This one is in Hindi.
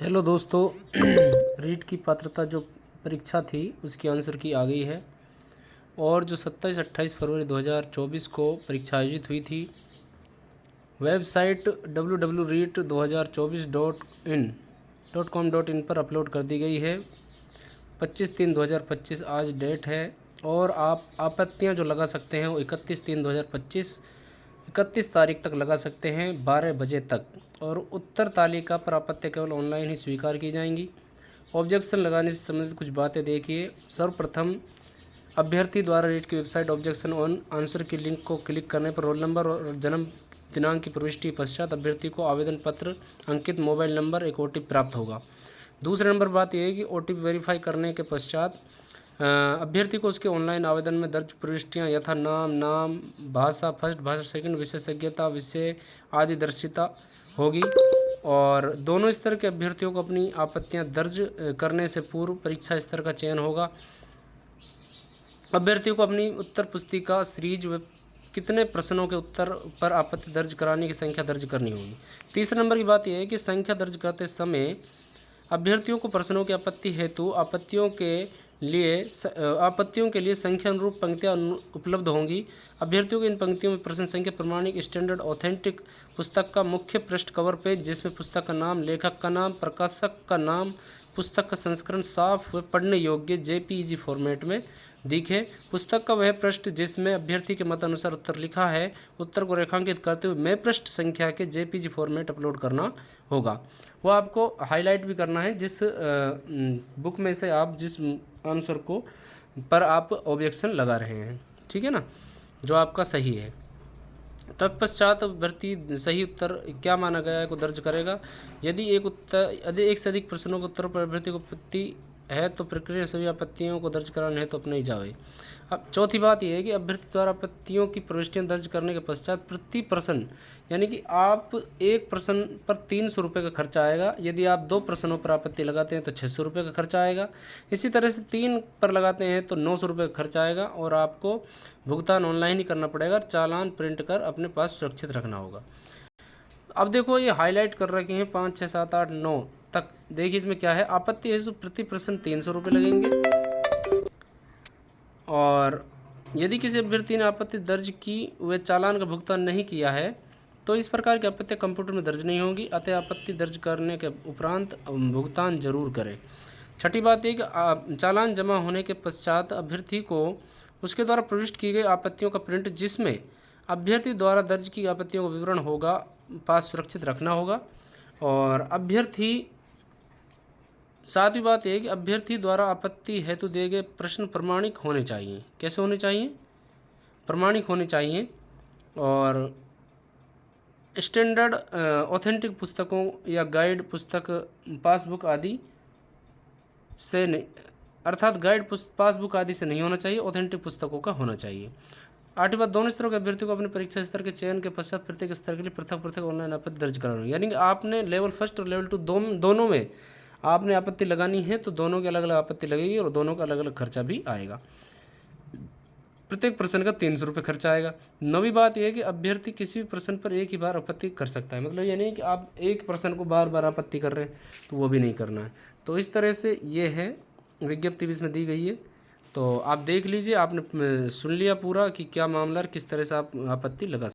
हेलो दोस्तों। रीट की पात्रता जो परीक्षा थी उसकी आंसर की आ गई है। और जो 27-28 फरवरी 2024 को परीक्षा आयोजित हुई थी, वेबसाइट www.reet2024.in पर अपलोड कर दी गई है। 25/3/2025 आज डेट है। और आप आपत्तियां जो लगा सकते हैं वो 31 तारीख तक लगा सकते हैं, 12 बजे तक। और उत्तर तालिका पर आपत्तियां केवल ऑनलाइन ही स्वीकार की जाएंगी। ऑब्जेक्शन लगाने से संबंधित कुछ बातें देखिए। सर्वप्रथम, अभ्यर्थी द्वारा रीट की वेबसाइट ऑब्जेक्शन ऑन आंसर की लिंक को क्लिक करने पर रोल नंबर और जन्म दिनांक की प्रविष्टि पश्चात अभ्यर्थी को आवेदन पत्र, अंकित मोबाइल नंबर, एक OTP प्राप्त होगा। दूसरे नंबर बात यह है कि OTP वेरीफाई करने के पश्चात अभ्यर्थी को उसके ऑनलाइन आवेदन में दर्ज प्रविष्टियाँ यथा नाम, भाषा फर्स्ट, भाषा सेकंड, विशेषज्ञता, विषय आदि दर्शिता होगी। और दोनों स्तर के अभ्यर्थियों को अपनी आपत्तियां दर्ज करने से पूर्व परीक्षा स्तर का चयन होगा। अभ्यर्थियों को अपनी उत्तर पुस्तिका सीरीज व कितने प्रश्नों के उत्तर पर आपत्ति दर्ज कराने की संख्या दर्ज करनी होगी। तीसरे नंबर की बात यह है कि संख्या दर्ज करते समय अभ्यर्थियों को प्रश्नों की आपत्ति हेतु आपत्तियों के लिए संख्या अनुरूप पंक्तियां उपलब्ध होंगी। अभ्यर्थियों को इन पंक्तियों में प्रश्न संख्या प्रमाणिक स्टैंडर्ड ऑथेंटिक पुस्तक का मुख्य पृष्ठ कवर पेज, जिसमें पुस्तक का नाम, लेखक का नाम, प्रकाशक का नाम, पुस्तक का संस्करण साफ व पढ़ने योग्य JPEG फॉर्मेट में दिखे। पुस्तक का वह पृष्ठ जिसमें अभ्यर्थी के मत अनुसार उत्तर लिखा है, उत्तर को रेखांकित करते हुए मैं पृष्ठ संख्या के JPEG फॉर्मेट अपलोड करना होगा। वो आपको हाईलाइट भी करना है जिस बुक में से आप जिस आंसर को पर आप ऑब्जेक्शन लगा रहे हैं, ठीक है ना, जो आपका सही है। तत्पश्चात अभ्यर्थी सही उत्तर क्या माना गया है को दर्ज करेगा। यदि एक से अधिक प्रश्नों के उत्तर पर अभ्यर्थी को आपत्ति है तो प्रक्रिया सभी आपत्तियों को दर्ज कराना है तो अपने ही जावे। अब चौथी बात यह है कि अभ्यर्थी द्वारा आपत्तियों की प्रविष्टियां दर्ज करने के पश्चात प्रति प्रश्न, यानी कि आप एक प्रश्न पर 300 रुपये का खर्चा आएगा। यदि आप 2 प्रश्नों पर आपत्ति लगाते हैं तो 600 रुपये का खर्चा आएगा। इसी तरह से 3 पर लगाते हैं तो 900 रुपये का खर्चा आएगा। और आपको भुगतान ऑनलाइन ही करना पड़ेगा, चालान प्रिंट कर अपने पास सुरक्षित रखना होगा। अब देखो ये हाईलाइट कर रखे हैं 5, 6, 7, 8, 9 तक। देखिए इसमें क्या है, आपत्ति है तो प्रति प्रश्न 300 रुपये लगेंगे। और यदि किसी अभ्यर्थी ने आपत्ति दर्ज की व चालान का भुगतान नहीं किया है तो इस प्रकार की आपत्ति कंप्यूटर में दर्ज नहीं होगी, अतः आपत्ति दर्ज करने के उपरांत भुगतान जरूर करें। छठी बात यह कि चालान जमा होने के पश्चात अभ्यर्थी को उसके द्वारा प्रविष्ट की गई आपत्तियों का प्रिंट, जिसमें अभ्यर्थी द्वारा दर्ज की आपत्तियों का विवरण होगा, पास सुरक्षित रखना होगा। और सातवीं बात यह है कि अभ्यर्थी द्वारा आपत्ति हेतु दिए गए प्रश्न प्रमाणिक होने चाहिए। कैसे होने चाहिए? प्रमाणिक होने चाहिए। और स्टैंडर्ड ऑथेंटिक पुस्तकों या गाइड पुस्तक, पासबुक आदि से नहीं, अर्थात गाइड पासबुक आदि से नहीं होना चाहिए, ऑथेंटिक पुस्तकों का होना चाहिए। आठवीं बात, दोनों स्तरों के अभ्यर्थी को अपने परीक्षा स्तर के चयन के पश्चात प्रत्येक स्तर के लिए पृथक पृथक ऑनलाइन आपत्ति दर्ज करानी, यानी कि आपने लेवल फर्स्ट और लेवल 2 दोनों में आपने आपत्ति लगानी है तो दोनों की अलग अलग आपत्ति लगेगी और दोनों का अलग अलग खर्चा भी आएगा। प्रत्येक प्रश्न का 300 रुपये खर्चा आएगा। नवीं बात यह है कि अभ्यर्थी किसी भी प्रश्न पर एक ही बार आपत्ति कर सकता है, मतलब ये नहीं कि आप एक प्रश्न को बार बार आपत्ति कर रहे हैं, तो वो भी नहीं करना है। तो इस तरह से ये है, विज्ञप्ति भी इसमें दी गई है, तो आप देख लीजिए। आपने सुन लिया पूरा कि क्या मामला, किस तरह से आप आपत्ति लगा